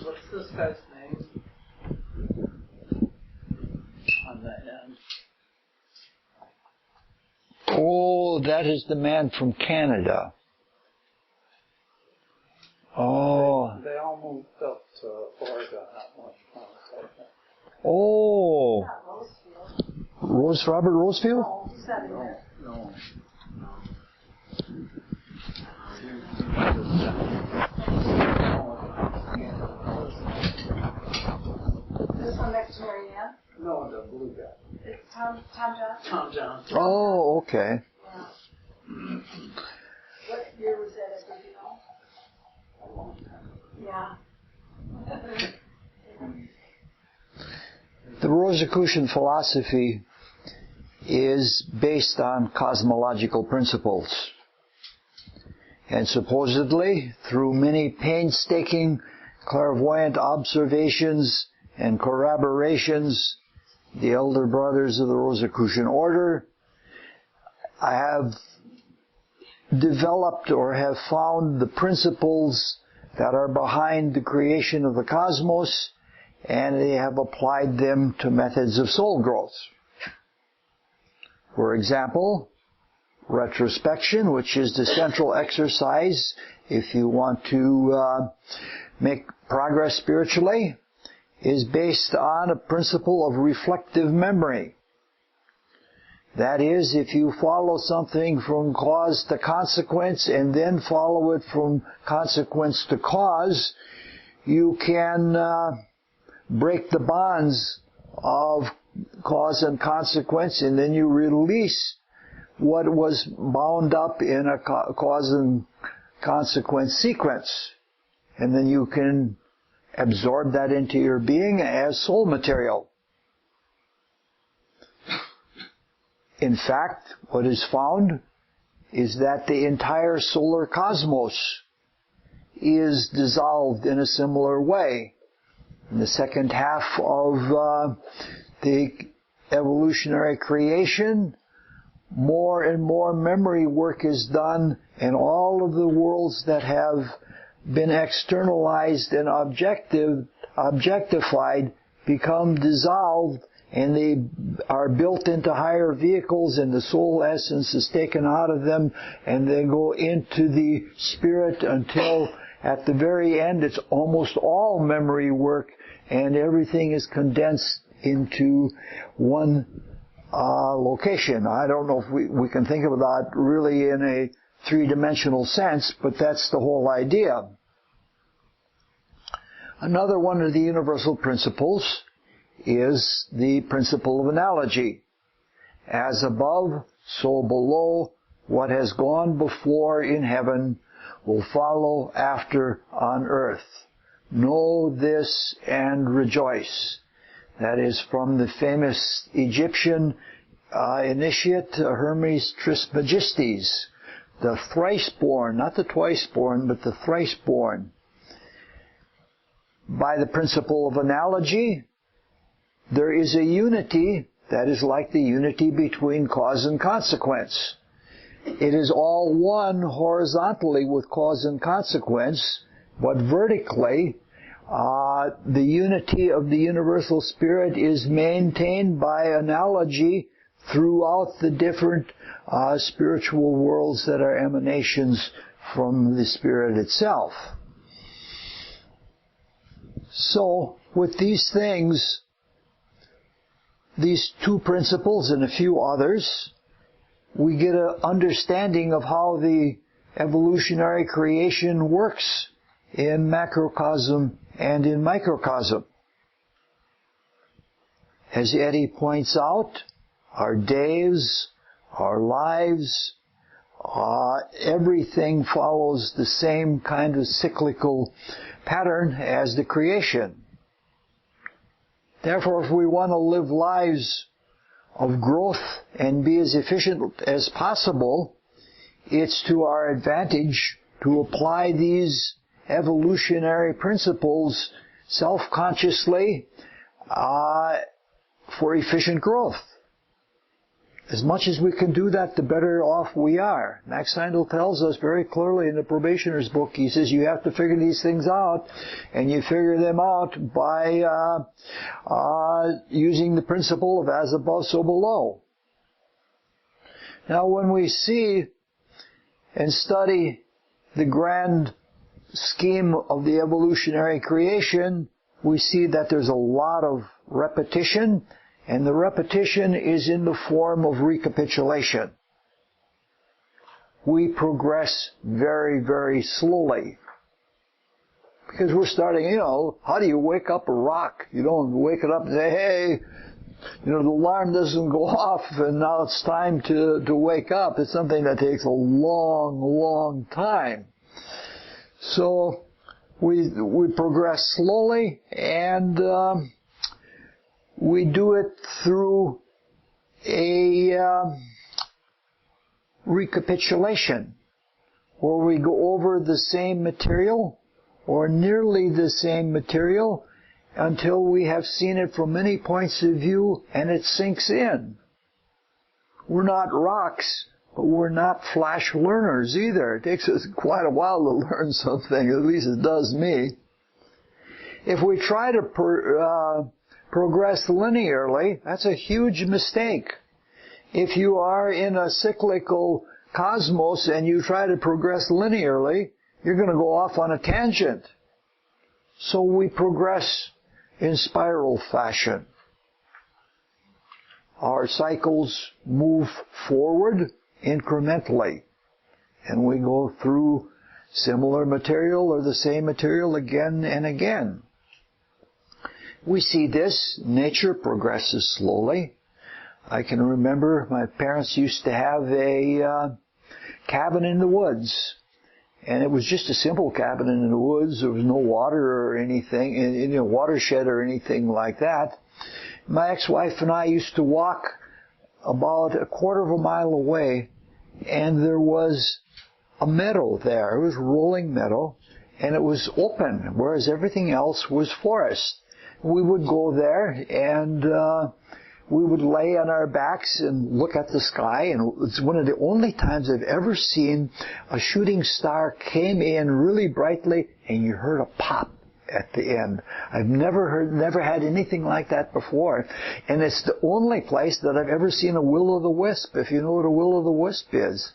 What's this guy's name? On the end. Oh, that is the man from Canada. Oh. They all moved up to Oregon at one point. Oh. Robert Rosefield? No. This one next to Marianne? No, the blue guy. It's Tom Johnson? Tom Johnson. Oh, okay. Yeah. What year was that, do you know? A long time. Yeah. The Rosicrucian philosophy is based on cosmological principles. And supposedly, through many painstaking clairvoyant observations and corroborations, the elder brothers of the Rosicrucian order have developed or have found the principles that are behind the creation of the cosmos, and they have applied them to methods of soul growth. For example, retrospection, which is the central exercise if you want to make progress spiritually, is based on a principle of reflective memory. That is, if you follow something from cause to consequence and then follow it from consequence to cause, you can break the bonds of cause and consequence, and then you release what was bound up in a cause and consequence sequence. And then you can absorb that into your being as soul material. In fact, what is found is that the entire solar cosmos is dissolved in a similar way. In the second half of the evolutionary creation, more and more memory work is done, and all of the worlds that have been externalized and objectified become dissolved, and they are built into higher vehicles, and the soul essence is taken out of them, and they go into the spirit until at the very end it's almost all memory work, and everything is condensed into one location. I don't know if we can think of that really in a three-dimensional sense, but that's the whole idea. Another one of the universal principles is the principle of analogy. As above, so below, what has gone before in heaven will follow after on earth. Know this and rejoice. That is from the famous Egyptian initiate Hermes Trismegistus, the thrice-born, not the twice-born, but the thrice-born. By the principle of analogy, there is a unity that is like the unity between cause and consequence. It is all one horizontally with cause and consequence, but vertically, the unity of the universal spirit is maintained by analogy throughout the different spiritual worlds that are emanations from the spirit itself. So, with these things, these two principles and a few others, we get an understanding of how the evolutionary creation works in macrocosm and in microcosm. As Eddie points out, our days, our lives, everything follows the same kind of cyclical pattern as the creation. Therefore, if we want to live lives of growth and be as efficient as possible, it's to our advantage to apply these evolutionary principles self-consciously for efficient growth. As much as we can do that, the better off we are. Max Heindel tells us very clearly in the Probationer's book, he says you have to figure these things out, and you figure them out by using the principle of as above, so below. Now when we see and study the grand scheme of the evolutionary creation, we see that there's a lot of repetition, and the repetition is in the form of recapitulation. We progress very, very slowly. Because we're starting, how do you wake up a rock? You don't wake it up and say, hey, the alarm doesn't go off and now it's time to wake up. It's something that takes a long, long time. So we progress slowly, and we do it through a recapitulation, where we go over the same material or nearly the same material until we have seen it from many points of view and it sinks in. We're not rocks, but we're not flash learners either. It takes us quite a while to learn something, at least it does me. If we try to progress linearly, that's a huge mistake. If you are in a cyclical cosmos and you try to progress linearly, you're going to go off on a tangent. So we progress in spiral fashion. Our cycles move forward incrementally, and we go through similar material or the same material again and again. We see this. Nature progresses slowly. I can remember my parents used to have a cabin in the woods, and it was just a simple cabin in the woods. There was no water or anything, watershed or anything like that. My ex-wife and I used to walk about a quarter of a mile away, and there was a meadow there. It was rolling meadow, and it was open, whereas everything else was forest. We would go there, and we would lay on our backs and look at the sky, and it's one of the only times I've ever seen a shooting star came in really brightly, and you heard a pop at the end. I've never had anything like that before, and it's the only place that I've ever seen a will-o'-the-wisp, if you know what a will-o'-the-wisp is.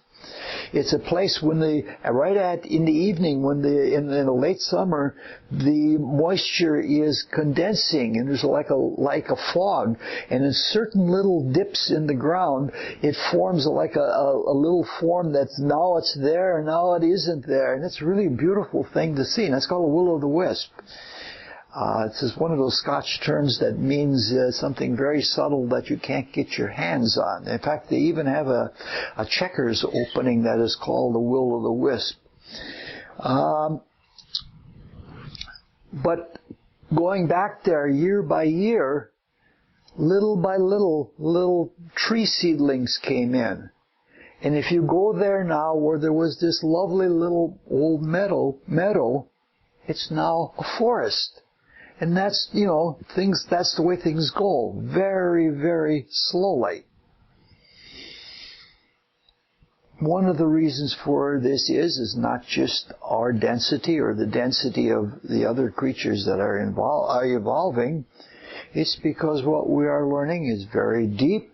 It's a place in the evening, when in the late summer, the moisture is condensing, and there's like a fog, and in certain little dips in the ground, it forms like a little form that's now it's there, and now it isn't there, and it's really a beautiful thing to see, and that's called a will-o'-the-wisp. It's just one of those Scotch terms that means something very subtle that you can't get your hands on. In fact, they even have a checkers opening that is called the will-o'-the-wisp. But going back there year by year, little by little tree seedlings came in. And if you go there now where there was this lovely little old meadow, it's now a forest. And that's, that's the way things go. Very, very slowly. One of the reasons for this is not just our density or the density of the other creatures that are evolving. It's because what we are learning is very deep,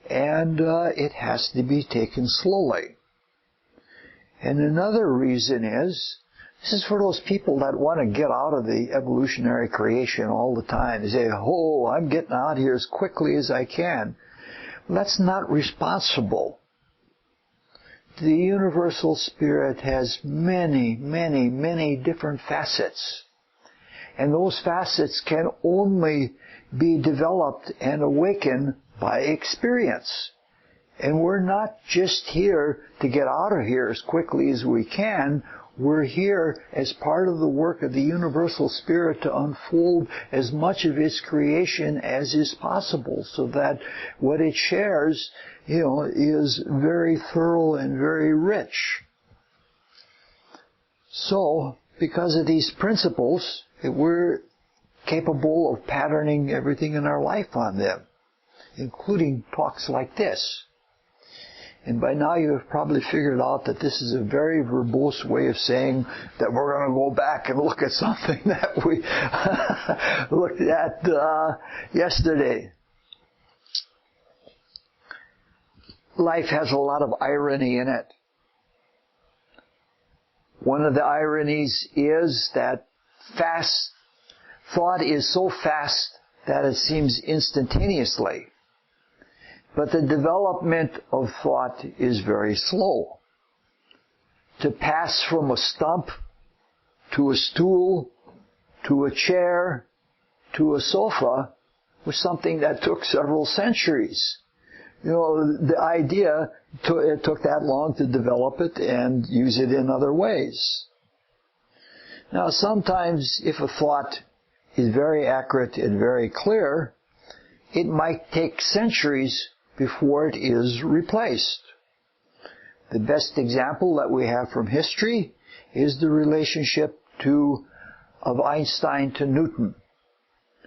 and it has to be taken slowly. And another reason is, this is for those people that want to get out of the evolutionary creation all the time. They say, I'm getting out of here as quickly as I can. Well, that's not responsible. The universal spirit has many, many, many different facets. And those facets can only be developed and awakened by experience. And we're not just here to get out of here as quickly as we can. We're here as part of the work of the universal spirit to unfold as much of its creation as is possible, so that what it shares, is very thorough and very rich. So, because of these principles, we're capable of patterning everything in our life on them. including talks like this. And by now you have probably figured out that this is a very verbose way of saying that we're going to go back and look at something that we looked at yesterday. Life has a lot of irony in it. One of the ironies is that thought is so fast that it seems instantaneously. But the development of thought is very slow. To pass from a stump to a stool to a chair to a sofa was something that took several centuries. You know, the idea, it took that long to develop it and use it in other ways. Now, sometimes if a thought is very accurate and very clear, it might take centuries before it is replaced. The best example that we have from history is the relationship of Einstein to Newton.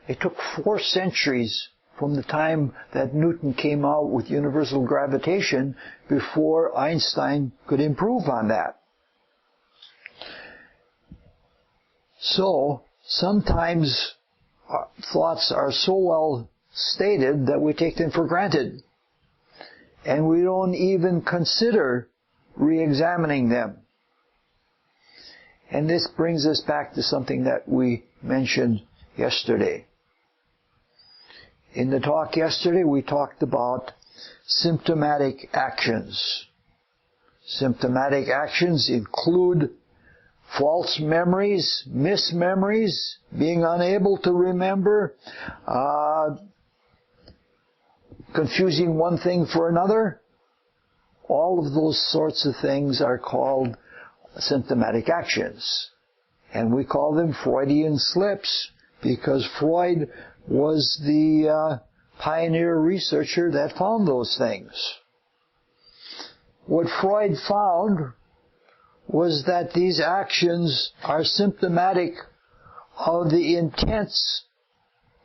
It took 4 centuries from the time that Newton came out with universal gravitation before Einstein could improve on that. So, sometimes thoughts are so well stated that we take them for granted. And we don't even consider re-examining them. And this brings us back to something that we mentioned yesterday. In the talk yesterday, we talked about symptomatic actions. Symptomatic actions include false memories, mismemories, being unable to remember, confusing one thing for another. All of those sorts of things are called symptomatic actions. And we call them Freudian slips because Freud was the pioneer researcher that found those things. What Freud found was that these actions are symptomatic of the intents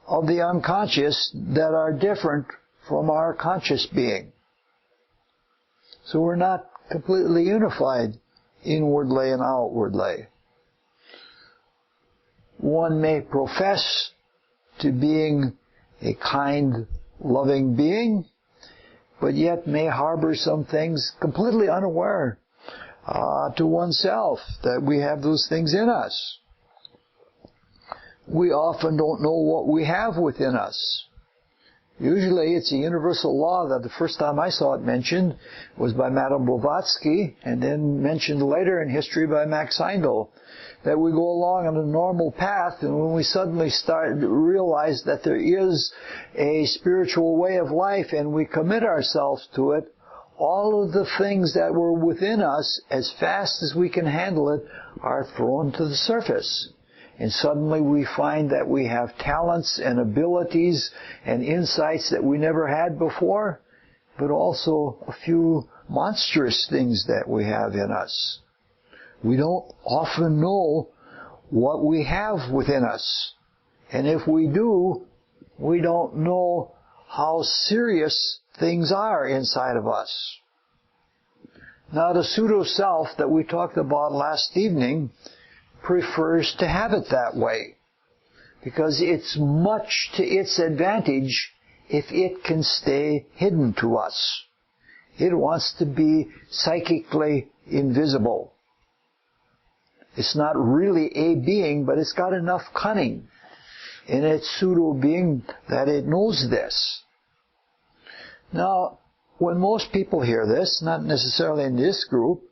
of the unconscious that are different from our conscious being. So we're not completely unified inwardly and outwardly. One may profess to being a kind, loving being, but yet may harbor some things completely unaware to oneself that we have those things in us. We often don't know what we have within us. Usually it's a universal law that the first time I saw it mentioned was by Madame Blavatsky and then mentioned later in history by Max Heindel, that we go along on a normal path and when we suddenly start to realize that there is a spiritual way of life and we commit ourselves to it, all of the things that were within us, as fast as we can handle it, are thrown to the surface. And suddenly we find that we have talents and abilities and insights that we never had before, but also a few monstrous things that we have in us. We don't often know what we have within us. And if we do, we don't know how serious things are inside of us. Now, the pseudo-self that we talked about last evening prefers to have it that way, because it's much to its advantage if it can stay hidden to us. It wants to be psychically invisible. It's not really a being, but it's got enough cunning in its pseudo-being that it knows this. Now, when most people hear this, not necessarily in this group,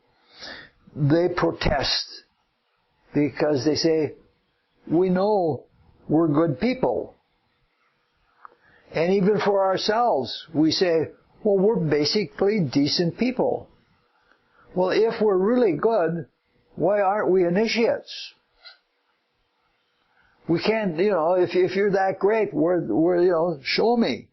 they protest because they say, we know we're good people. And even for ourselves, we say, well, we're basically decent people. Well, if we're really good, why aren't we initiates? We can't, if you're that great, show me.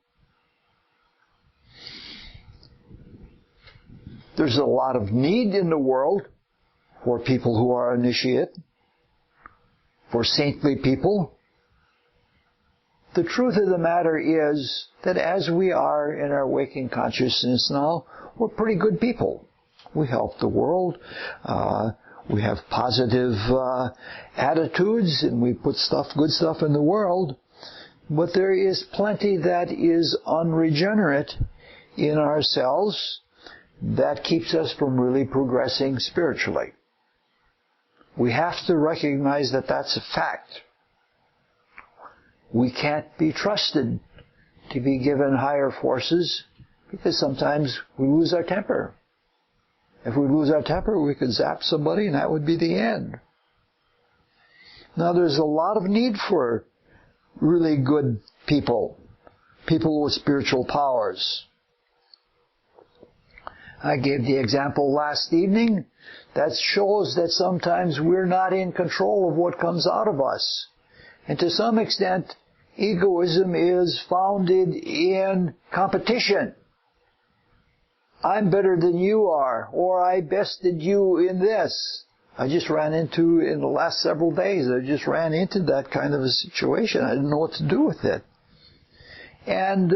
There's a lot of need in the world for people who are initiate, for saintly people, the truth of the matter is that as we are in our waking consciousness now, we're pretty good people. We help the world. We have positive attitudes, and we put good stuff in the world. But there is plenty that is unregenerate in ourselves that keeps us from really progressing spiritually. We have to recognize that that's a fact. We can't be trusted to be given higher forces because sometimes we lose our temper. If we lose our temper, we could zap somebody and that would be the end. Now there's a lot of need for really good people with spiritual powers. I gave the example last evening that shows that sometimes we're not in control of what comes out of us. And to some extent, egoism is founded in competition. I'm better than you are, or I bested you in this. In the last several days, I just ran into that kind of a situation. I didn't know what to do with it. And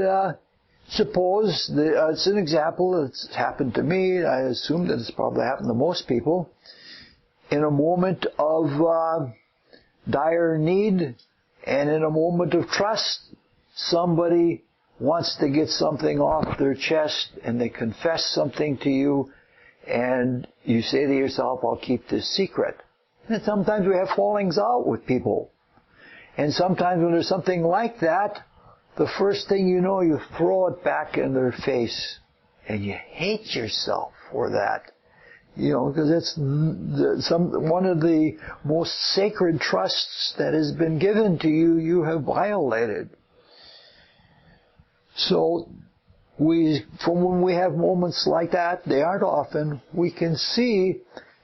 suppose, it's an example that's happened to me, I assume that it's probably happened to most people, in a moment of dire need and in a moment of trust, somebody wants to get something off their chest and they confess something to you and you say to yourself, I'll keep this secret. And sometimes we have fallings out with people. And sometimes when there's something like that, the first thing you know, you throw it back in their face. And you hate yourself for that. Because it's one of the most sacred trusts that has been given to you, you have violated. So, from when we have moments like that, they aren't often, we can see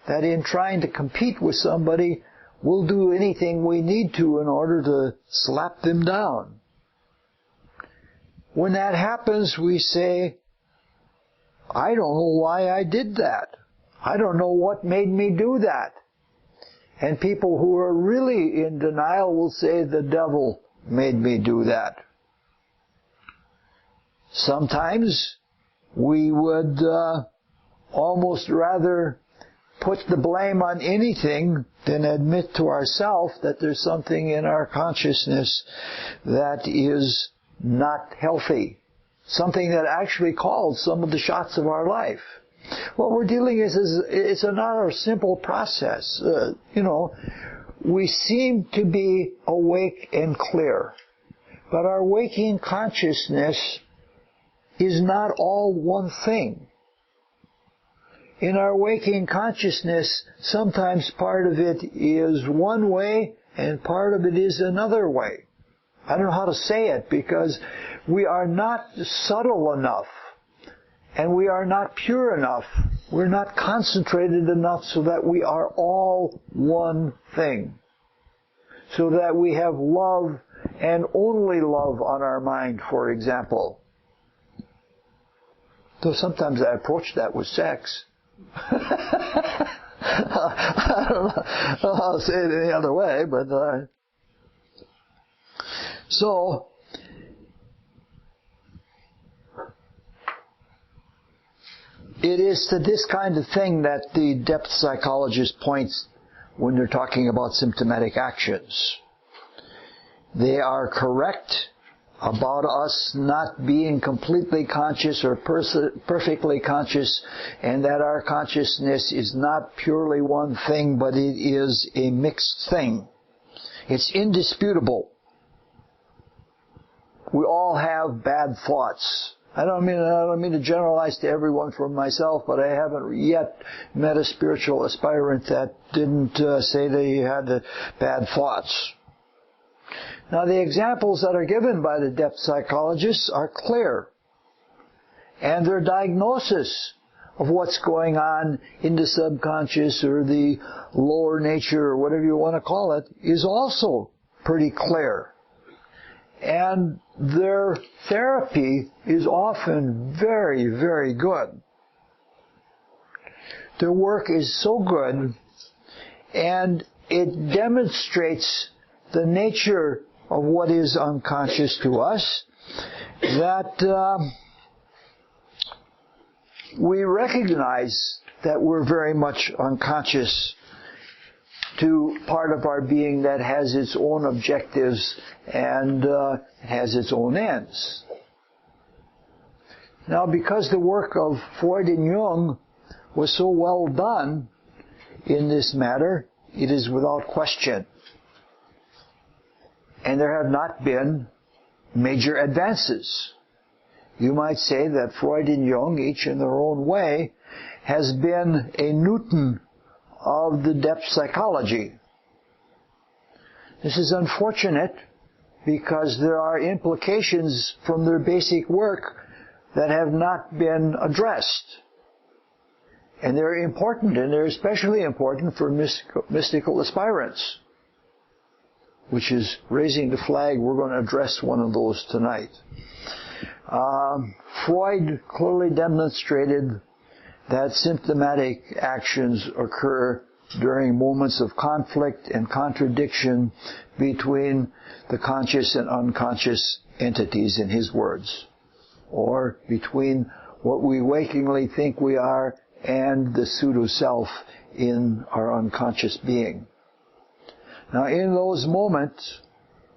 that in trying to compete with somebody, we'll do anything we need to in order to slap them down. When that happens, we say, I don't know why I did that. I don't know what made me do that. And people who are really in denial will say, the devil made me do that. Sometimes we would almost rather put the blame on anything than admit to ourselves that there's something in our consciousness that is not healthy. Something that actually calls some of the shots of our life. What we're dealing with is it's not a simple process. We seem to be awake and clear. But our waking consciousness is not all one thing. In our waking consciousness, sometimes part of it is one way and part of it is another way. I don't know how to say it because we are not subtle enough and we are not pure enough. We're not concentrated enough so that we are all one thing. So that we have love and only love on our mind, for example. Though sometimes I approach that with sex. I don't know how to say it any other way, but so it is to this kind of thing that the depth psychologist points when they're talking about symptomatic actions. They are correct about us not being completely conscious or perfectly conscious, and that our consciousness is not purely one thing, but it is a mixed thing. It's indisputable. We all have bad thoughts. I don't mean to generalize to everyone from myself, but I haven't yet met a spiritual aspirant that didn't say that he had bad thoughts. Now, the examples that are given by the depth psychologists are clear. And their diagnosis of what's going on in the subconscious or the lower nature or whatever you want to call it is also pretty clear. And their therapy is often very, very good. Their work is so good, and it demonstrates the nature of what is unconscious to us, that we recognize that we're very much unconscious to part of our being that has its own objectives and has its own ends. Now, because the work of Freud and Jung was so well done in this matter, it is without question. And there have not been major advances. You might say that Freud and Jung, each in their own way, has been a Newton of the depth psychology. This is unfortunate because there are implications from their basic work that have not been addressed. And they're important, and they're especially important for mystical aspirants, which is raising the flag. We're going to address one of those tonight. Freud clearly demonstrated that symptomatic actions occur during moments of conflict and contradiction between the conscious and unconscious entities, in his words, or between what we wakingly think we are and the pseudo-self in our unconscious being. Now, in those moments,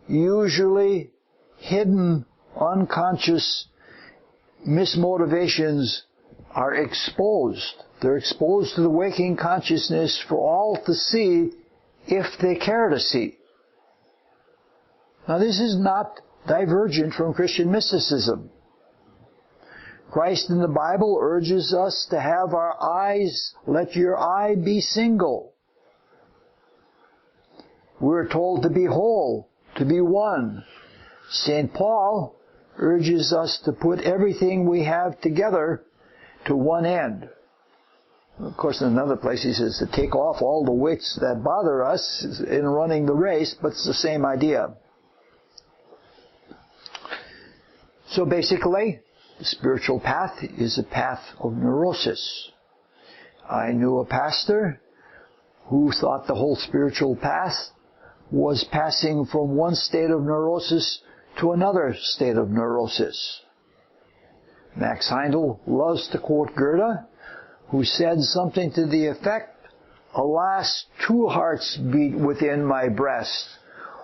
usually hidden unconscious mismotivations are exposed. They're exposed to the waking consciousness for all to see if they care to see. Now, this is not divergent from Christian mysticism. Christ in the Bible urges us to have our eyes, let your eye be single. We're told to be whole, to be one. St. Paul urges us to put everything we have together to one end. Of course, in another place he says to take off all the weights that bother us in running the race, but it's the same idea. So basically, the spiritual path is a path of neurosis. I knew a pastor who thought the whole spiritual path was passing from one state of neurosis to another state of neurosis. Max Heindel loves to quote Goethe, who said something to the effect, "Alas, two hearts beat within my breast.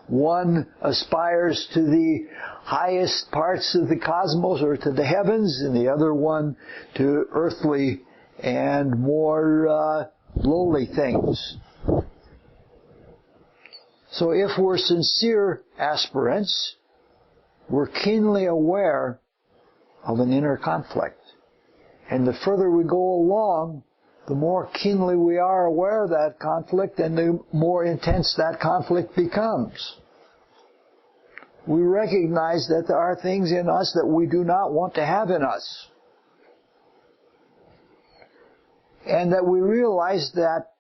One aspires to the highest parts of the cosmos or to the heavens, and the other one to earthly and more lowly things." So if we're sincere aspirants, we're keenly aware of an inner conflict. And the further we go along, the more keenly we are aware of that conflict and the more intense that conflict becomes. We recognize that there are things in us that we do not want to have in us. And that we realize that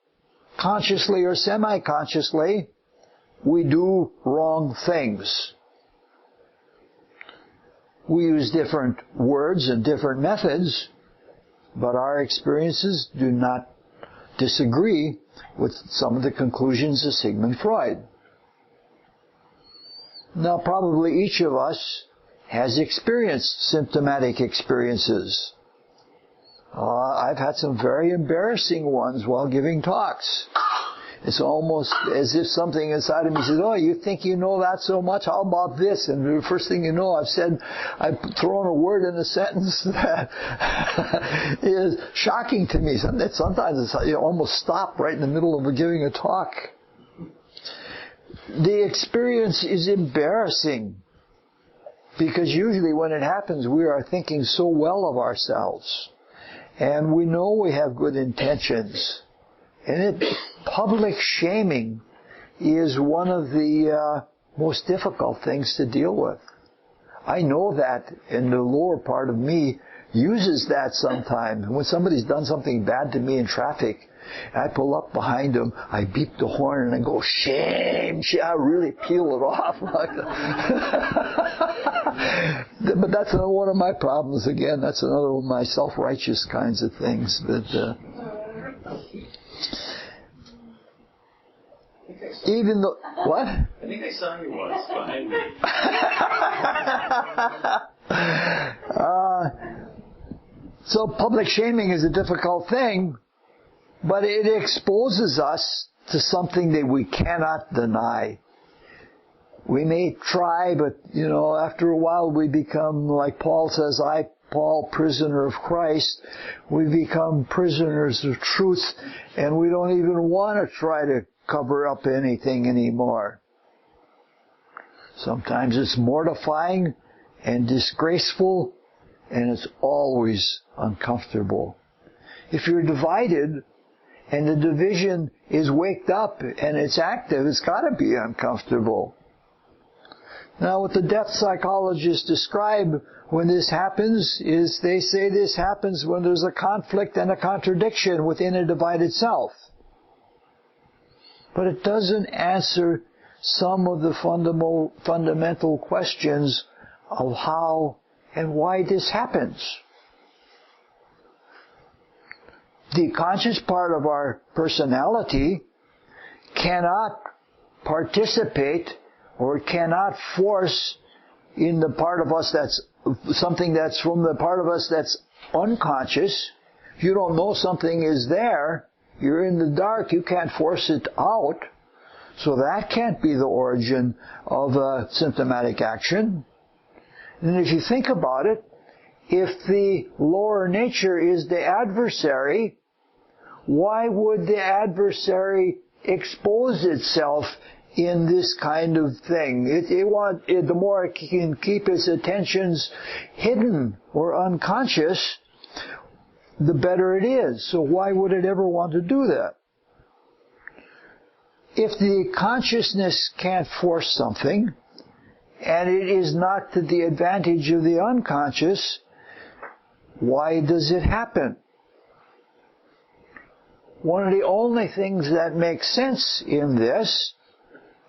consciously or semi-consciously, we do wrong things. We use different words and different methods, but our experiences do not disagree with some of the conclusions of Sigmund Freud. Now, probably each of us has experienced symptomatic experiences. I've had some very embarrassing ones while giving talks. It's almost as if something inside of me says, "Oh, you think you know that so much? How about this?" And the first thing you know, I've thrown a word in a sentence that is shocking to me. Sometimes you almost stop right in the middle of giving a talk. The experience is embarrassing because usually when it happens, we are thinking so well of ourselves. And we know we have good intentions. And public shaming is one of the most difficult things to deal with. I know that, and the lower part of me uses that sometimes. When somebody's done something bad to me in traffic, I pull up behind them, I beep the horn, and I go, "Shame!" I really peel it off. But that's one of my problems again. That's another of my self-righteous kinds of things. But even though, what? I think I saw you once behind me. So public shaming is a difficult thing, but it exposes us to something that we cannot deny. We may try, but, after a while we become, like Paul says, I, Paul, prisoner of Christ. We become prisoners of truth, and we don't even want to try to cover up anything anymore. Sometimes it's mortifying and disgraceful, and it's always uncomfortable. If you're divided, and the division is waked up and it's active, it's got to be uncomfortable. Now, what the depth psychologists describe when this happens is they say this happens when there's a conflict and a contradiction within a divided self. But it doesn't answer some of the fundamental questions of how and why this happens. The conscious part of our personality cannot participate or cannot force in the part of us that's something that's from the part of us that's unconscious. If you don't know something is there, you're in the dark, you can't force it out. So that can't be the origin of a symptomatic action. And if you think about it, if the lower nature is the adversary, why would the adversary expose itself in this kind of thing? The more it can keep its attentions hidden or unconscious, the better it is. So why would it ever want to do that? If the consciousness can't force something, and it is not to the advantage of the unconscious, why does it happen? One of the only things that makes sense in this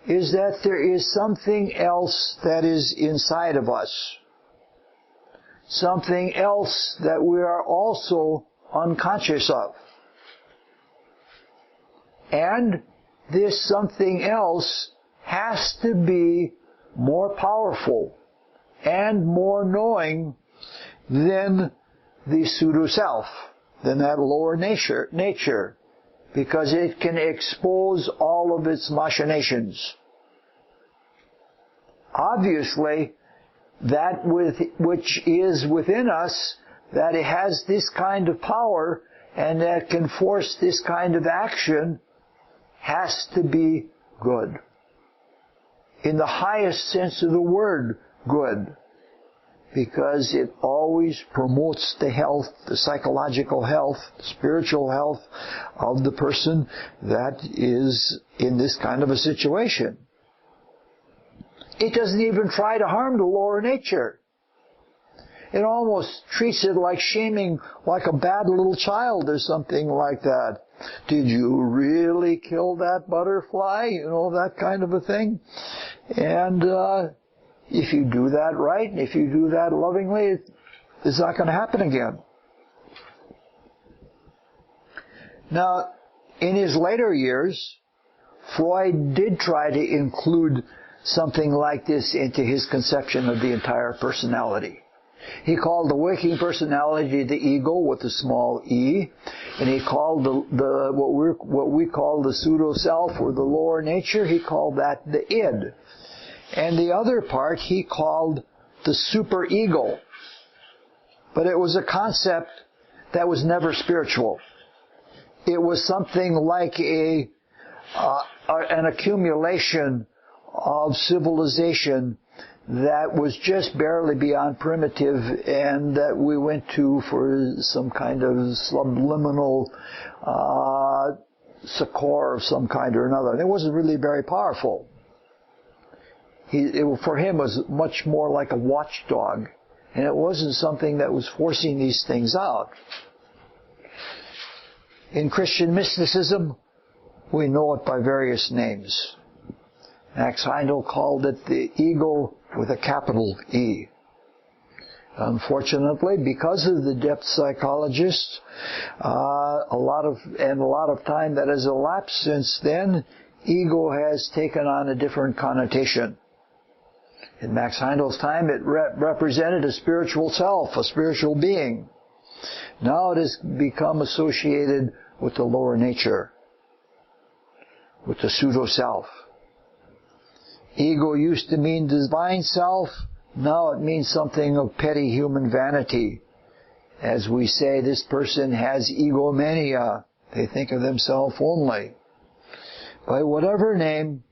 is that there is something else that is inside of us. Something else that we are also unconscious of. And this something else has to be more powerful and more knowing than the pseudo-self, than that lower nature, because it can expose all of its machinations. Obviously, that which is within us, that it has this kind of power and that can force this kind of action, has to be good. In the highest sense of the word, good. Because it always promotes the health, the psychological health, the spiritual health of the person that is in this kind of a situation. It doesn't even try to harm the lower nature. It almost treats it like shaming, like a bad little child or something like that. Did you really kill that butterfly? That kind of a thing. And if you do that right, and if you do that lovingly, it's not going to happen again. Now, in his later years, Freud did try to include something like this into his conception of the entire personality. He called the waking personality the ego with a small e, and he called what we call the pseudo-self or the lower nature, he called that the id. And the other part he called the superego. But it was a concept that was never spiritual. It was something like an accumulation of civilization that was just barely beyond primitive and that we went to for some kind of subliminal succor of some kind or another. And it wasn't really very powerful. For him, it was much more like a watchdog. And it wasn't something that was forcing these things out. In Christian mysticism, we know it by various names. Max Heindel called it the ego with a capital E. Unfortunately, because of the depth psychologists, a lot of time that has elapsed since then, ego has taken on a different connotation. In Max Heindel's time, it represented a spiritual self, a spiritual being. Now it has become associated with the lower nature, with the pseudo-self. Ego used to mean divine self. Now it means something of petty human vanity. As we say, this person has egomania. They think of themselves only. By whatever name,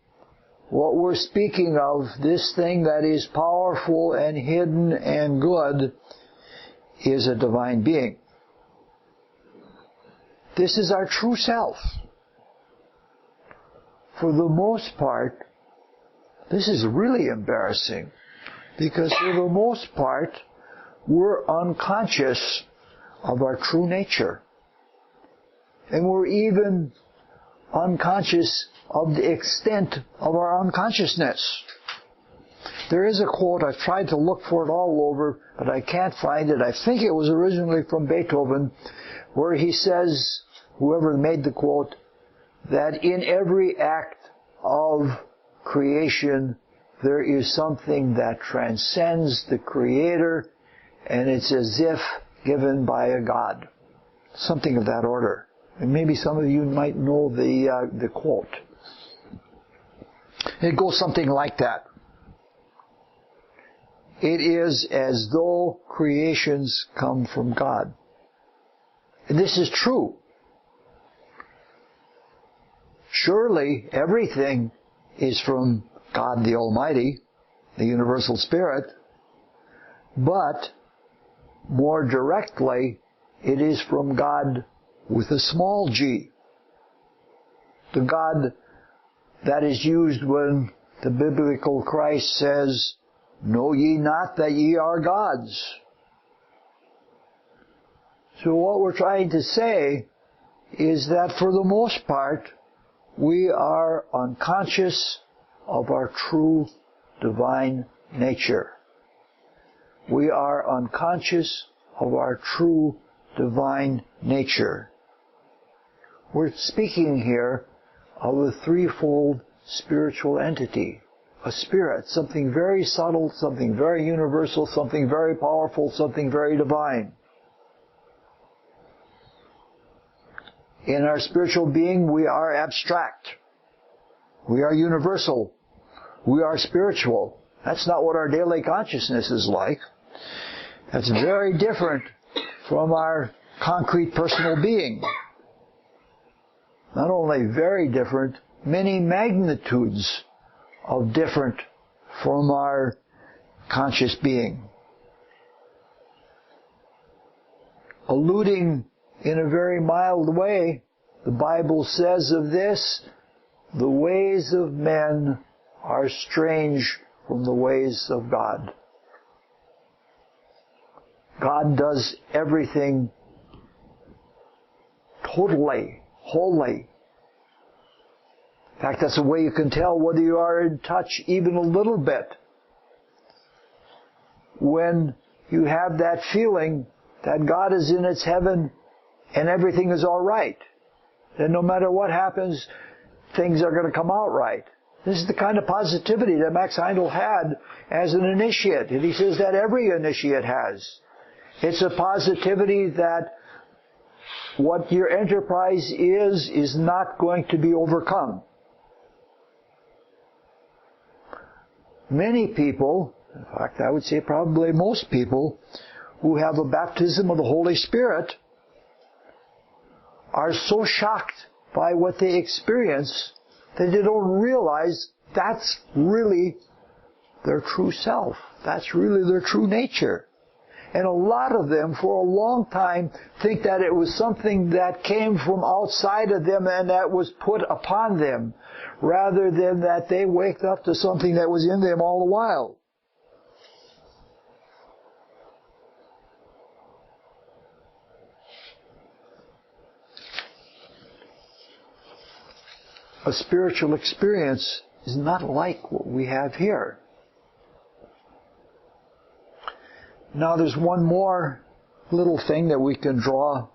what we're speaking of, this thing that is powerful and hidden and good, is a divine being. This is our true self. For the most part, this is really embarrassing, because for the most part, we're unconscious of our true nature. And we're even unconscious of the extent of our unconsciousness. There is a quote, I've tried to look for it all over, but I can't find it. I think it was originally from Beethoven, where he says, whoever made the quote, that in every act of creation there is something that transcends the Creator, and it's as if given by a God. Something of that order. And maybe some of you might know the quote. It goes something like that. It is as though creations come from God. And this is true. Surely everything is from God the Almighty, the Universal Spirit, but more directly, it is from God with a small g. The God that is used when the biblical Christ says, "Know ye not that ye are gods?" So what we're trying to say is that for the most part, we are unconscious of our true divine nature. We are unconscious of our true divine nature. We're speaking here of a threefold spiritual entity. A spirit, something very subtle, something very universal, something very powerful, something very divine. In our spiritual being, we are abstract. We are universal. We are spiritual. That's not what our daily consciousness is like. That's very different from our concrete personal being. Not only very different, many magnitudes of different from our conscious being. Alluding in a very mild way, the Bible says of this, the ways of men are strange from the ways of God. God does everything totally, wholly. In fact, that's the way you can tell whether you are in touch even a little bit. When you have that feeling that God is in its heaven and everything is all right. Then no matter what happens, things are going to come out right. This is the kind of positivity that Max Heindel had as an initiate. And he says that every initiate has. It's a positivity that what your enterprise is not going to be overcome. Many people, in fact I would say probably most people, who have a baptism of the Holy Spirit are so shocked by what they experience that they don't realize that's really their true self. That's really their true nature. And a lot of them, for a long time, think that it was something that came from outside of them and that was put upon them, rather than that they waked up to something that was in them all the while. A spiritual experience is not like what we have here. Now there's one more little thing that we can draw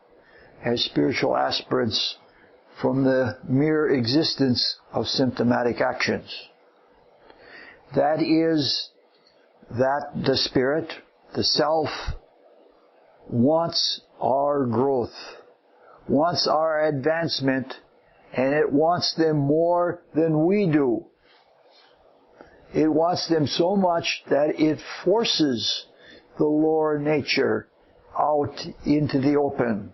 as spiritual aspirants from the mere existence of symptomatic actions. That is that the spirit, the self, wants our growth, wants our advancement, and it wants them more than we do. It wants them so much that it forces the lower nature out into the open.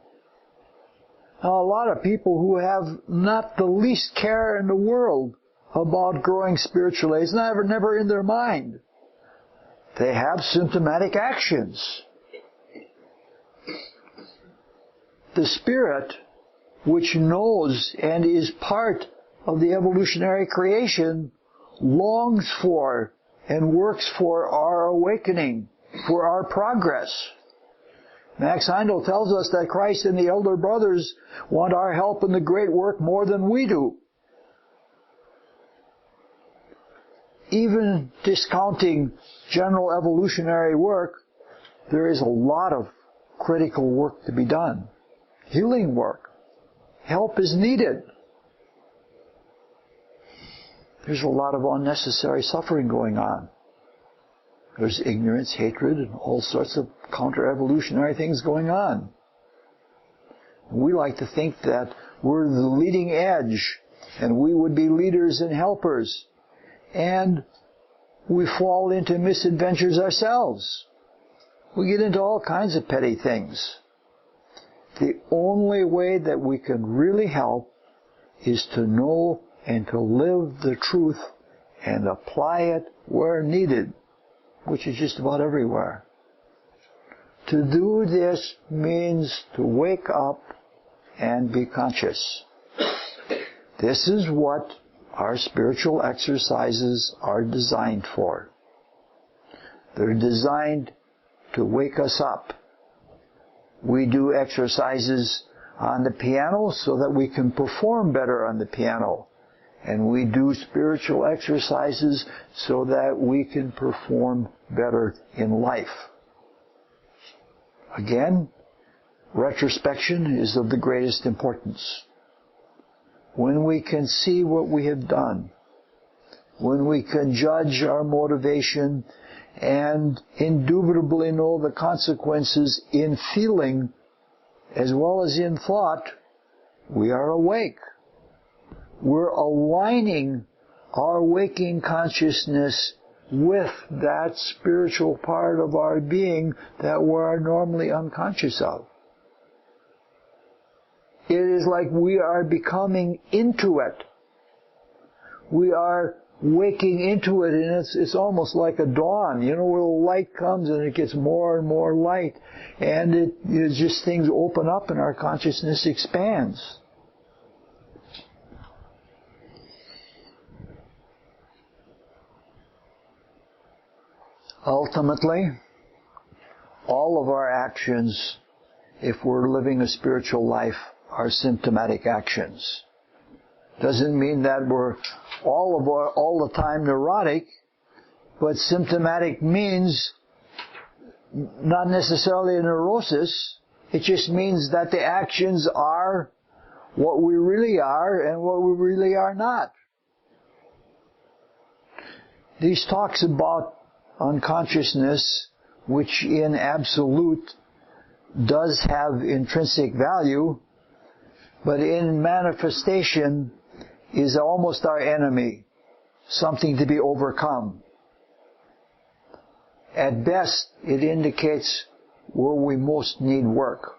Now, a lot of people who have not the least care in the world about growing spiritually, it's never in their mind. They have symptomatic actions. The spirit, which knows and is part of the evolutionary creation, longs for and works for our awakening, for our progress. Max Heindel tells us that Christ and the elder brothers want our help in the great work more than we do. Even discounting general evolutionary work, there is a lot of critical work to be done. Healing work. Help is needed. There's a lot of unnecessary suffering going on. There's ignorance, hatred, and all sorts of counter-evolutionary things going on. We like to think that we're the leading edge, and we would be leaders and helpers. And we fall into misadventures ourselves. We get into all kinds of petty things. The only way that we can really help is to know and to live the truth and apply it where needed, which is just about everywhere. To do this means to wake up and be conscious. This is what our spiritual exercises are designed for. They're designed to wake us up. We do exercises on the piano so that we can perform better on the piano. And we do spiritual exercises so that we can perform better in life. Again, retrospection is of the greatest importance. When we can see what we have done, when we can judge our motivation and indubitably know the consequences in feeling as well as in thought, we are awake. We're aligning our waking consciousness with that spiritual part of our being that we're normally unconscious of. It is like we are becoming into it. We are waking into it, and it's almost like a dawn, where the light comes and it gets more and more light, and it's just things open up and our consciousness expands. Ultimately, all of our actions, if we're living a spiritual life, are symptomatic actions. Doesn't mean that we're all the time neurotic, but symptomatic means not necessarily a neurosis. It just means that the actions are what we really are and what we really are not. These talks about unconsciousness, which in absolute does have intrinsic value, but in manifestation is almost our enemy, something to be overcome. At best, it indicates where we most need work.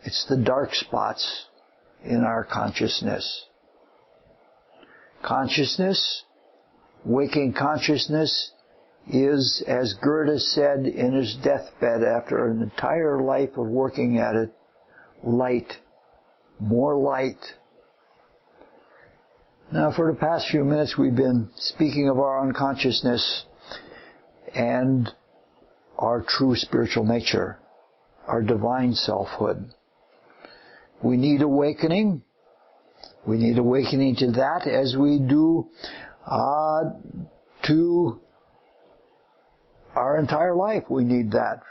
It's the dark spots in our consciousness. Consciousness, waking consciousness, is, as Goethe said in his deathbed after an entire life of working at it, light. More light. Now, for the past few minutes, we've been speaking of our unconsciousness and our true spiritual nature, our divine selfhood. We need awakening. We need awakening to that as we do to our entire life. We need that.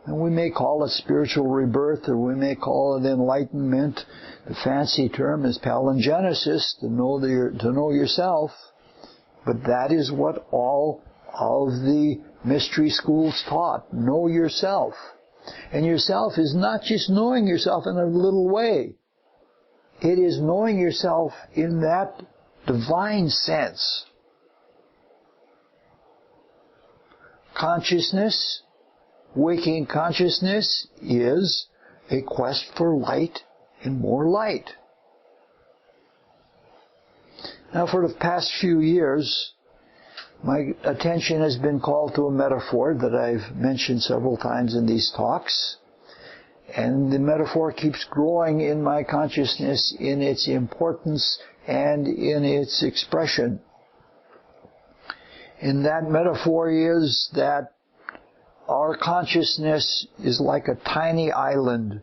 And we may call it spiritual rebirth, or we may call it enlightenment. The fancy term is palingenesis, to know yourself. But that is what all of the mystery schools taught. Know yourself. And yourself is not just knowing yourself in a little way. It is knowing yourself in that divine sense. Consciousness, waking consciousness, is a quest for light and more light. Now, for the past few years, my attention has been called to a metaphor that I've mentioned several times in these talks. And the metaphor keeps growing in my consciousness in its importance and in its expression. And that metaphor is that our consciousness is like a tiny island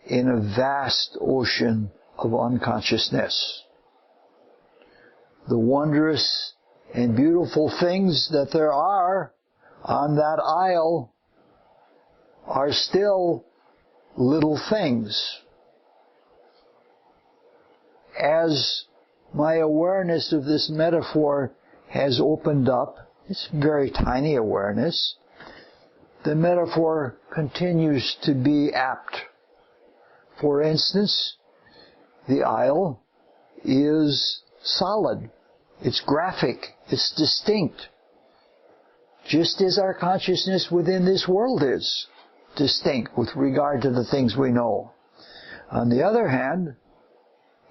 in a vast ocean of unconsciousness. The wondrous and beautiful things that there are on that isle are still little things. As my awareness of this metaphor has opened up, it's very tiny awareness, the metaphor continues to be apt. For instance, the isle is solid. It's graphic. It's distinct. Just as our consciousness within this world is distinct with regard to the things we know. On the other hand,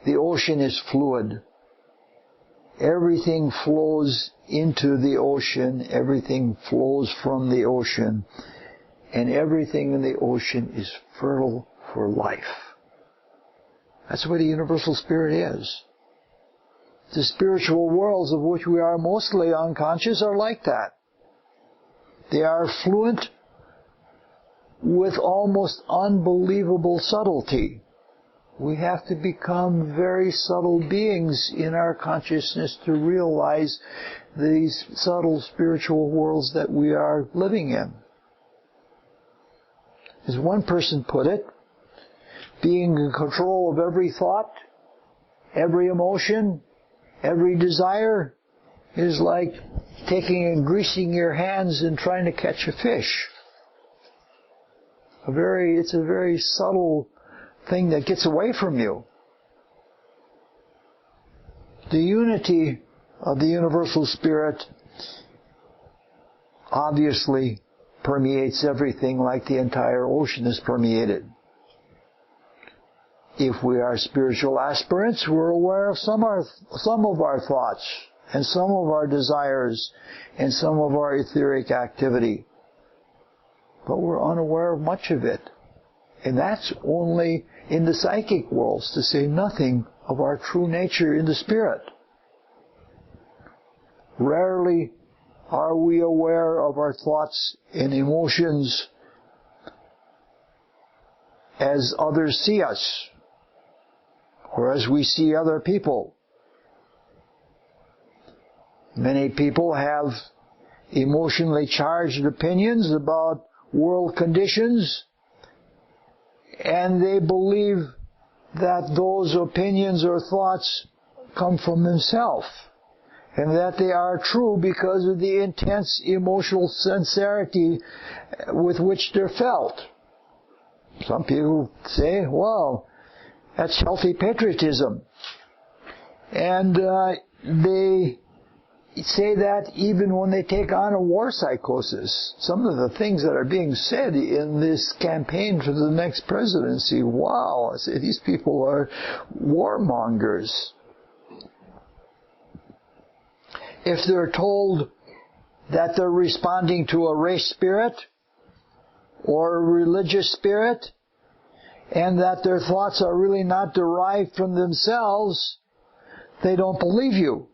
the ocean is fluid. Everything flows into the ocean. Everything flows from the ocean. And everything in the ocean is fertile for life. That's what the universal spirit is. The spiritual worlds of which we are mostly unconscious are like that. They are fluent with almost unbelievable subtlety. We have to become very subtle beings in our consciousness to realize these subtle spiritual worlds that we are living in. As one person put it, being in control of every thought, every emotion, every desire is like taking and greasing your hands and trying to catch a fish. It's a very subtle thing that gets away from you. The unity of the universal spirit obviously permeates everything like the entire ocean is permeated. If we are spiritual aspirants, we're aware of some of our thoughts and some of our desires and some of our etheric activity. But we're unaware of much of it. And that's only in the psychic worlds, to say nothing of our true nature in the spirit. Rarely are we aware of our thoughts and emotions as others see us, or as we see other people. Many people have emotionally charged opinions about world conditions, and they believe that those opinions or thoughts come from themselves, and that they are true because of the intense emotional sincerity with which they're felt. Some people say, well, that's healthy patriotism. And they say that even when they take on a war psychosis. Some of the things that are being said in this campaign for the next presidency, wow, I say these people are warmongers. If they're told that they're responding to a race spirit or a religious spirit, and that their thoughts are really not derived from themselves, they don't believe you.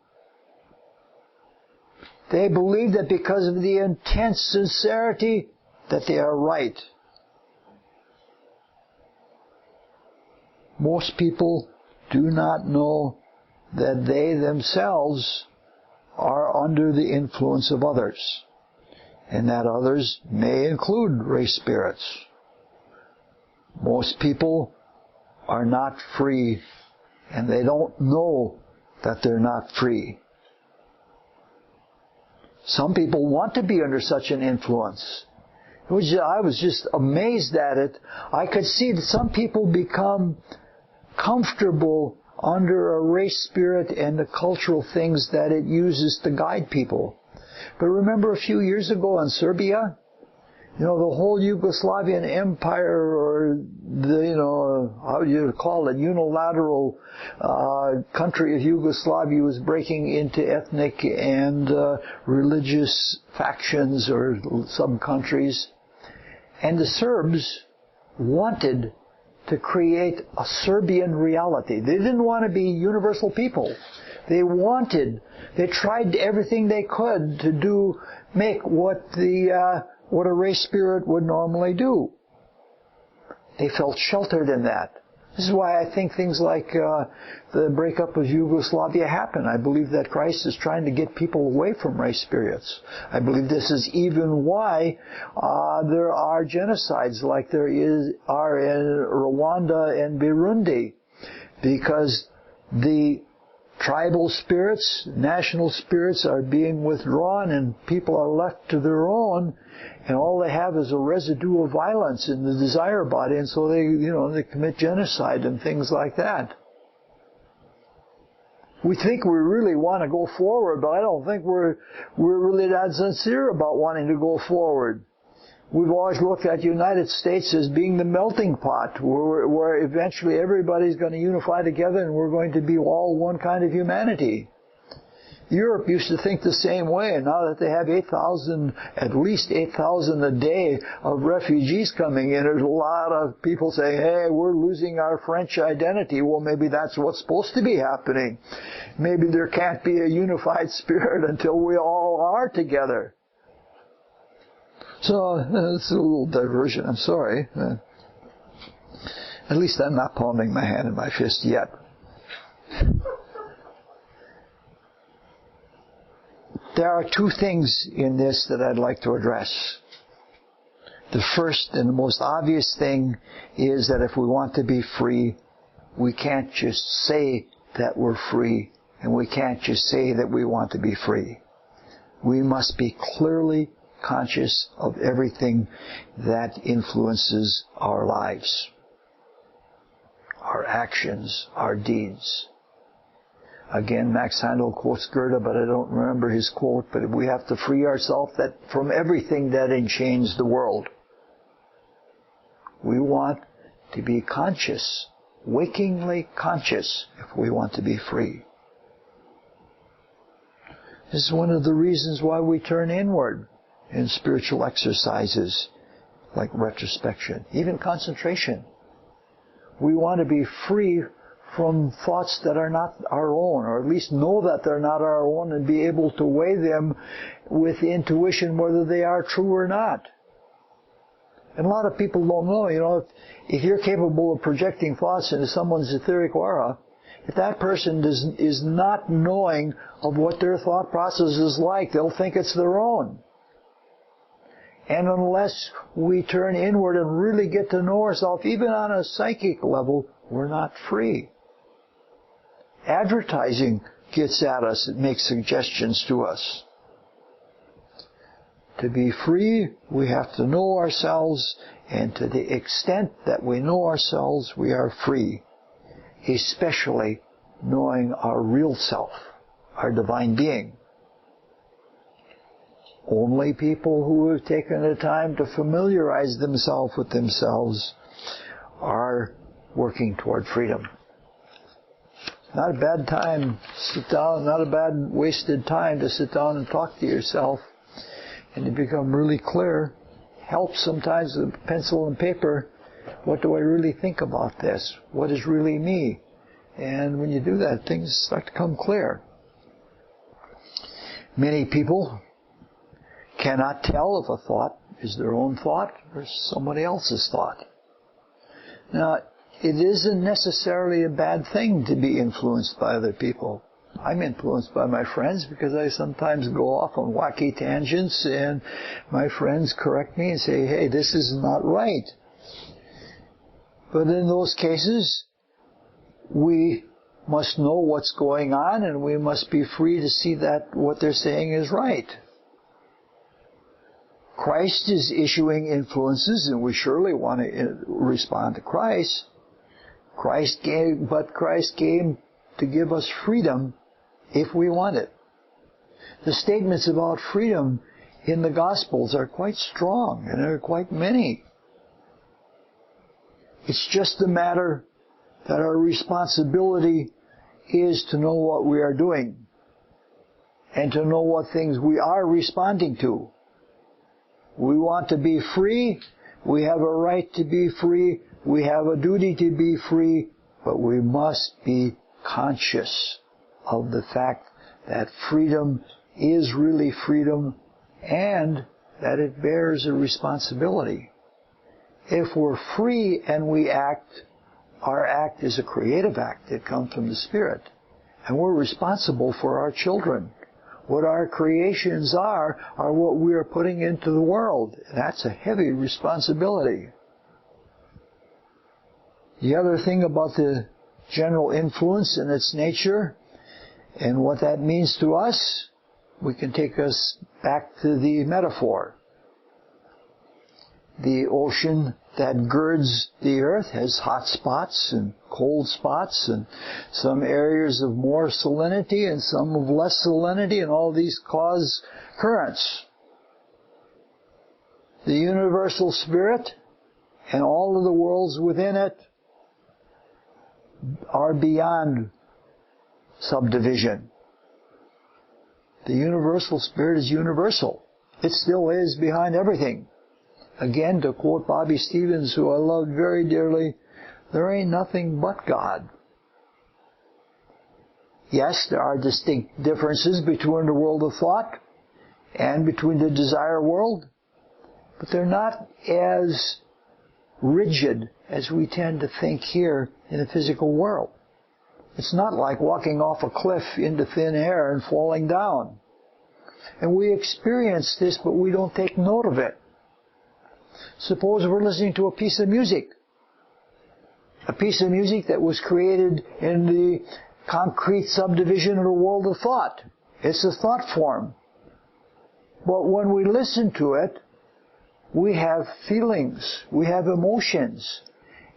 They believe that because of the intense sincerity that they are right. Most people do not know that they themselves are under the influence of others. and that others may include race spirits. Most people are not free, and they don't know that they're not free. Some people want to be under such an influence. I was just amazed at it. I could see that some people become comfortable under a race spirit and the cultural things that it uses to guide people. But remember a few years ago in Serbia, the whole Yugoslavian Empire, or how do you call it, unilateral country of Yugoslavia was breaking into ethnic and religious factions or sub-countries. And the Serbs wanted to create a Serbian reality. They didn't want to be universal people. They tried everything they could to make what a race spirit would normally do. They felt sheltered in that. This is why I think things like the breakup of Yugoslavia happened. I believe that Christ is trying to get people away from race spirits. I believe this is even why there are genocides like there are in Rwanda and Burundi, because the tribal spirits, national spirits are being withdrawn and people are left to their own, and all they have is a residue of violence in the desire body, and so they commit genocide and things like that. We think we really want to go forward, but I don't think we're really that sincere about wanting to go forward. We've always looked at the United States as being the melting pot, where eventually everybody's going to unify together and we're going to be all one kind of humanity. Europe used to think the same way, and now that they have at least 8,000 a day of refugees coming in, there's a lot of people saying, hey, we're losing our French identity. Well, maybe that's what's supposed to be happening. Maybe there can't be a unified spirit until we all are together. So, it's a little diversion, I'm sorry. At least I'm not pounding my hand in my fist yet. There are two things in this that I'd like to address. The first and the most obvious thing is that if we want to be free, we can't just say that we're free, and we can't just say that we want to be free. We must be clearly conscious of everything that influences our lives, our actions, our deeds. Again, Max Handel quotes Goethe, but I don't remember his quote, but we have to free ourselves from everything that enchains the world. We want to be conscious, wakingly conscious, if we want to be free. This is one of the reasons why we turn inward in spiritual exercises like retrospection, even concentration. We want to be free from thoughts that are not our own, or at least know that they're not our own and be able to weigh them with intuition whether they are true or not. And a lot of people don't know, if you're capable of projecting thoughts into someone's etheric aura, if that person is not knowing of what their thought process is like, they'll think it's their own. And unless we turn inward and really get to know ourselves, even on a psychic level, we're not free. Advertising gets at us. It makes suggestions to us. To be free, we have to know ourselves, and to the extent that we know ourselves, we are free. Especially knowing our real self, our divine being. Only people who have taken the time to familiarize themselves with themselves are working toward freedom. Not a bad time to sit down, not a bad wasted time to sit down and talk to yourself and to become really clear. Helps sometimes with pencil and paper. What do I really think about this? What is really me? And when you do that, things start to come clear. Many people cannot tell if a thought is their own thought or somebody else's thought. Now, it isn't necessarily a bad thing to be influenced by other people. I'm influenced by my friends because I sometimes go off on wacky tangents and my friends correct me and say, hey, this is not right. But in those cases, we must know what's going on and we must be free to see that what they're saying is right. Christ is issuing influences and we surely want to respond to Christ. Christ came to give us freedom if we want it. The statements about freedom in the Gospels are quite strong and there are quite many. It's just a matter that our responsibility is to know what we are doing and to know what things we are responding to. We want to be free. We have a right to be free. We have a duty to be free, but we must be conscious of the fact that freedom is really freedom and that it bears a responsibility. If we're free and we act, our act is a creative act. It comes from the Spirit. And we're responsible for our children. What our creations are what we are putting into the world. That's a heavy responsibility. The other thing about the general influence and its nature and what that means to us, we can take us back to the metaphor. The ocean that girds the earth has hot spots and cold spots and some areas of more salinity and some of less salinity, and all these cause currents. The universal spirit and all of the worlds within it are beyond subdivision. The universal spirit is universal. It still is behind everything. Again, to quote Bobby Stevens, who I love very dearly, there ain't nothing but God. Yes, there are distinct differences between the world of thought and between the desire world, but they're not as rigid as we tend to think here in the physical world. It's not like walking off a cliff into thin air and falling down. And we experience this, but we don't take note of it. Suppose we're listening to a piece of music. A piece of music that was created in the concrete subdivision of the world of thought. It's a thought form. But when we listen to it, we have feelings, we have emotions,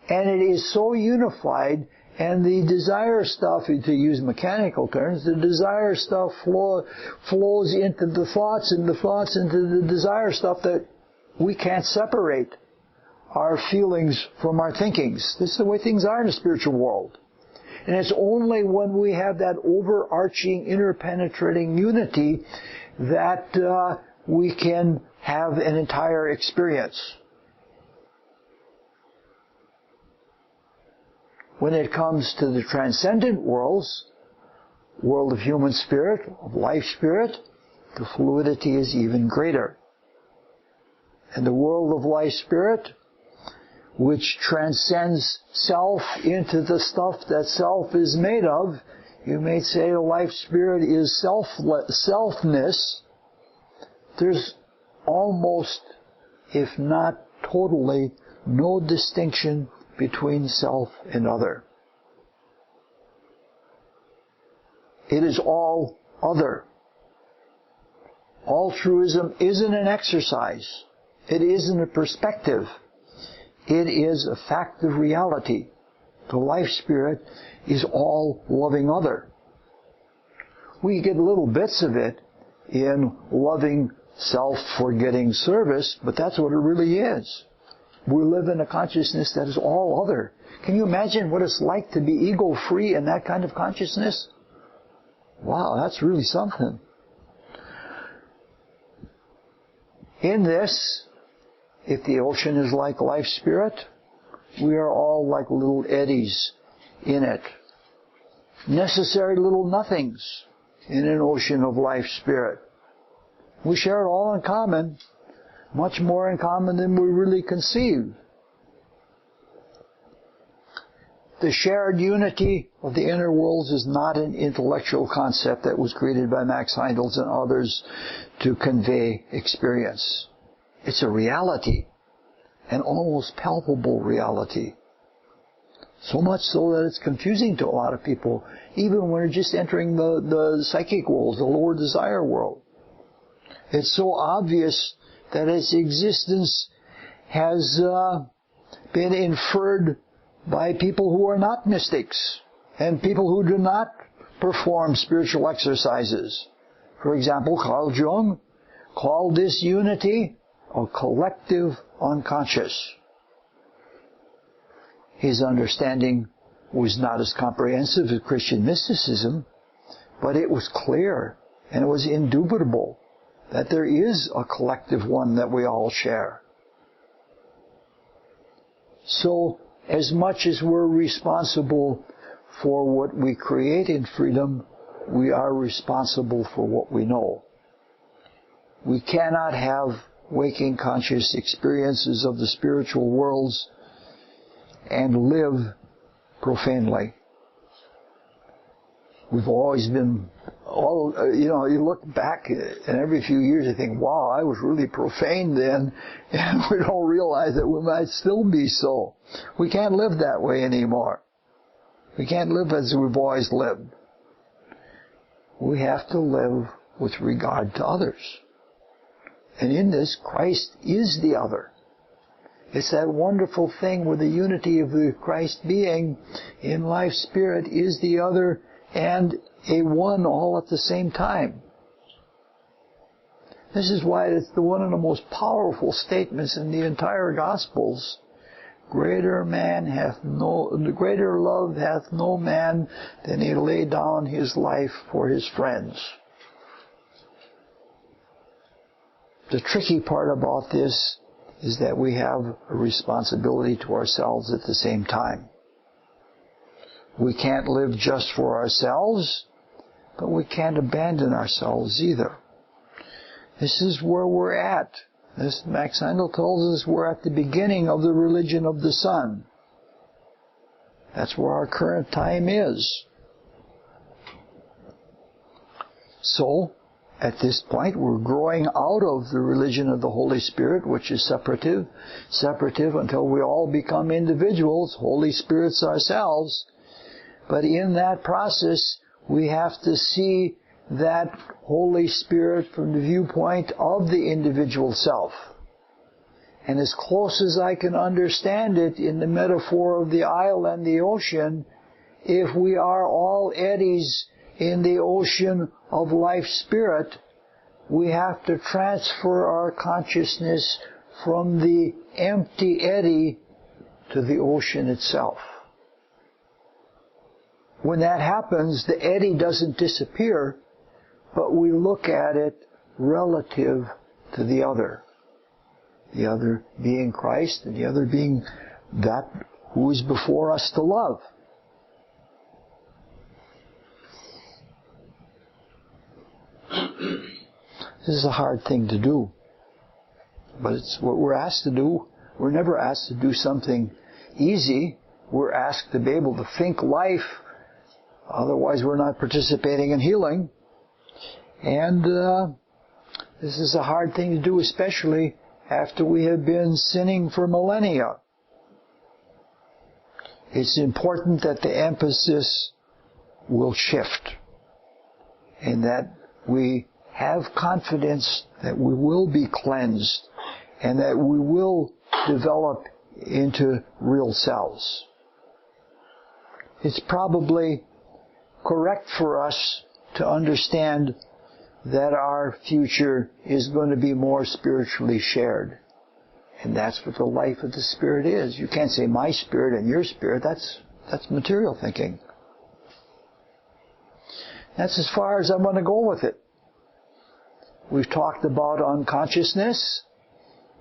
and it is so unified, and the desire stuff, to use mechanical terms, the desire stuff flows into the thoughts, and the thoughts into the desire stuff, that we can't separate our feelings from our thinkings. This is the way things are in the spiritual world. And it's only when we have that overarching, interpenetrating unity that we can have an entire experience. When it comes to the transcendent worlds, world of human spirit, of life spirit, the fluidity is even greater. And the world of life spirit, which transcends self into the stuff that self is made of, you may say the life spirit is selfness. There's almost, if not totally, no distinction between self and other. It is all other. Altruism isn't an exercise. It isn't a perspective. It is a fact of reality. The life spirit is all loving other. We get little bits of it in loving self-forgetting service, but that's what it really is. We live in a consciousness that is all other. Can you imagine what it's like to be ego-free in that kind of consciousness? Wow, that's really something. In this, if the ocean is like life spirit, we are all like little eddies in it. Necessary little nothings in an ocean of life spirit. We share it all in common, much more in common than we really conceive. the shared unity of the inner worlds is not an intellectual concept that was created by Max Heindels and others to convey experience. It's a reality, an almost palpable reality. So much so that it's confusing to a lot of people, even when you're just entering the psychic world, the lower desire world. It's so obvious that its existence has been inferred by people who are not mystics and people who do not perform spiritual exercises. For example, Carl Jung called this unity a collective unconscious. His understanding was not as comprehensive as Christian mysticism, but it was clear and it was indubitable that there is a collective one that we all share. So, as much as we're responsible for what we create in freedom, we are responsible for what we know. We cannot have waking conscious experiences of the spiritual worlds and live profanely. We've always been, you look back and every few years you think, wow, I was really profane then, and we don't realize that we might still be so. We can't live that way anymore. We can't live as we've always lived. We have to live with regard to others. And in this, Christ is the other. It's that wonderful thing where the unity of the Christ being in life spirit is the other and a one all at the same time. This is why it's one of the most powerful statements in the entire Gospels. Greater love hath no man than he lay down his life for his friends. The tricky part about this is that we have a responsibility to ourselves at the same time. We can't live just for ourselves, but we can't abandon ourselves either. This is where we're at. This Max Heindel tells us we're at the beginning of the religion of the Son. That's where our current time is. So, at this point, we're growing out of the religion of the Holy Spirit, which is separative until we all become individuals, Holy Spirits ourselves. But in that process, we have to see that Holy Spirit from the viewpoint of the individual self. And as close as I can understand it in the metaphor of the isle and the ocean, if we are all eddies in the ocean of life spirit, we have to transfer our consciousness from the empty eddy to the ocean itself. When that happens, the eddy doesn't disappear, but we look at it relative to the other. The other being Christ, and the other being that who is before us to love. This is a hard thing to do, but it's what we're asked to do. We're never asked to do something easy. We're asked to be able to think life, otherwise we're not participating in healing. And this is a hard thing to do, especially after we have been sinning for millennia. It's important that the emphasis will shift, and that we have confidence that we will be cleansed and that we will develop into real selves. It's probably correct for us to understand that our future is going to be more spiritually shared. And that's what the life of the Spirit is. You can't say my spirit and your spirit. That's material thinking. That's as far as I want to go with it. We've talked about unconsciousness.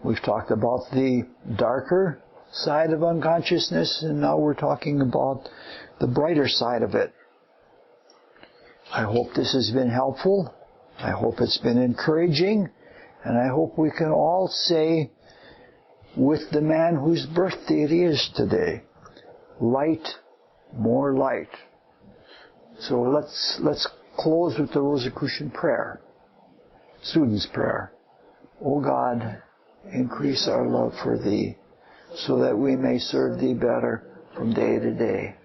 We've talked about the darker side of unconsciousness, and now we're talking about the brighter side of it. I hope this has been helpful. I hope it's been encouraging, and I hope we can all say, with the man whose birthday it is today, light more light. So let's close with the Rosicrucian prayer. Student's prayer. O God, increase our love for Thee, so that we may serve Thee better from day to day.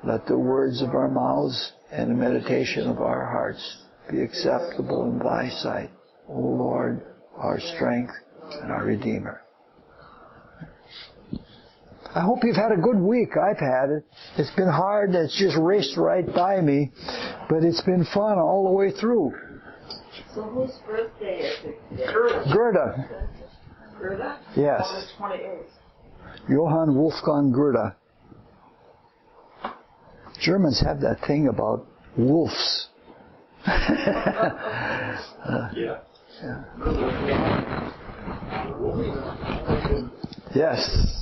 Let the words of our mouths and the meditation of our hearts be acceptable in Thy sight, O Lord, our strength and our Redeemer. I hope you've had a good week. I've had it. It's been hard. It's just raced right by me. But it's been fun all the way through. So whose birthday is it today? Gerda. Gerda? Yes. On the 28th. Johann Wolfgang Gerda. Germans have that thing about wolves. Yeah. Yes.